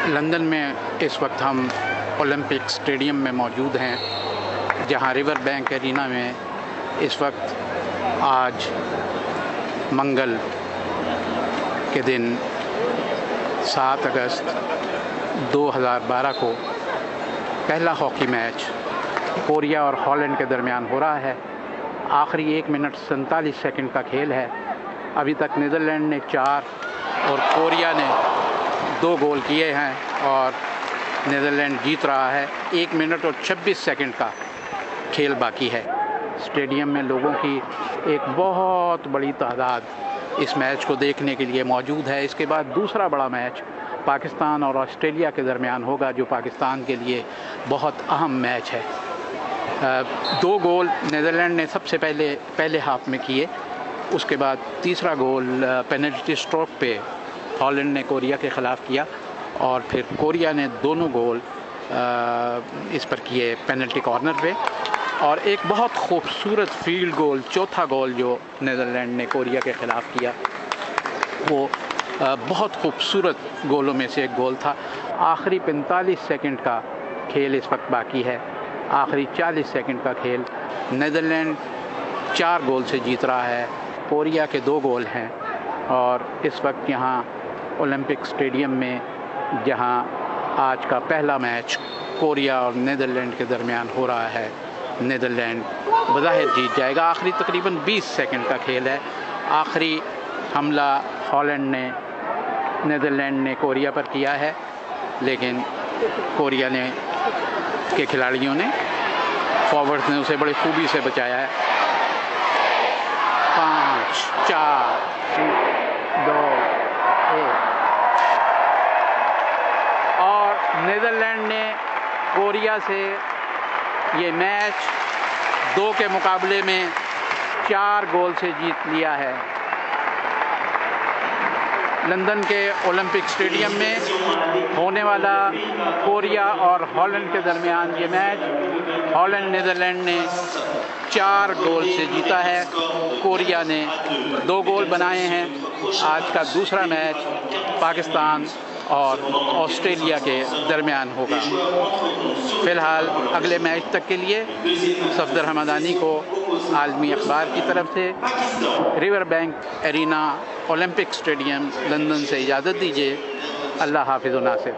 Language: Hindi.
लंदन में इस वक्त हम ओलंपिक स्टेडियम में मौजूद हैं, जहां रिवर बैंक एरिना में इस वक्त आज मंगल के दिन 7 अगस्त 2012 को पहला हॉकी मैच कोरिया और हॉलैंड के दरमियान हो रहा है। आखिरी 1 मिनट 47 सेकंड का खेल है। अभी तक नीदरलैंड ने 4 और कोरिया ने 2 गोल किए हैं और नीदरलैंड जीत रहा है। 1 मिनट और 26 सेकंड का खेल बाकी है। स्टेडियम में लोगों की एक बहुत बड़ी तादाद इस मैच को देखने के लिए मौजूद है। इसके बाद दूसरा बड़ा मैच पाकिस्तान और ऑस्ट्रेलिया के दरमियान होगा, जो पाकिस्तान के लिए बहुत अहम मैच है। 2 गोल नीदरलैंड ने सबसे पहले हाफ में किए। उसके बाद तीसरा गोल पेनल्टी स्ट्रोक पे हॉलैंड ने कोरिया के ख़िलाफ़ किया और फिर कोरिया ने दोनों गोल इस पर किए पेनल्टी कॉर्नर पे। और एक बहुत खूबसूरत फील्ड गोल, चौथा गोल जो नीदरलैंड ने कोरिया के ख़िलाफ़ किया, वो बहुत खूबसूरत गोलों में से एक गोल था। आखिरी 45 सेकंड का खेल इस वक्त बाकी है। आखिरी 40 सेकंड का खेल नीदरलैंड 4 गोल से जीत रहा है, कोरिया के 2 गोल हैं। और इस वक्त यहाँ ओलंपिक स्टेडियम में, जहाँ आज का पहला मैच कोरिया और नीदरलैंड के दरमियान हो रहा है, नीदरलैंड बज़ाहिर जीत जाएगा। आखिरी तकरीबन 20 सेकंड का खेल है। आखिरी हमला हॉलैंड ने नीदरलैंड ने कोरिया पर किया है, लेकिन कोरिया के खिलाड़ियों ने, फॉरवर्ड्स ने उसे बड़ी खूबी से बचाया है। 5 4 2 1 और नीदरलैंड ने कोरिया से ये मैच 2 के मुकाबले में 4 गोल से जीत लिया है। लंदन के ओलंपिक स्टेडियम में होने वाला कोरिया और हॉलैंड के दरमियान ये मैच हॉलैंड नीदरलैंड ने 4 गोल से जीता है। कोरिया ने 2 गोल बनाए हैं। आज का दूसरा मैच पाकिस्तान और ऑस्ट्रेलिया के दरमियान होगा। फ़िलहाल अगले मैच तक के लिए सफदर हमदानी को आलमी अखबार की तरफ से river bank arena Olympic stadium London से इजाज़त दीजिए। अल्लाह हाफ़िज़ व नासिर।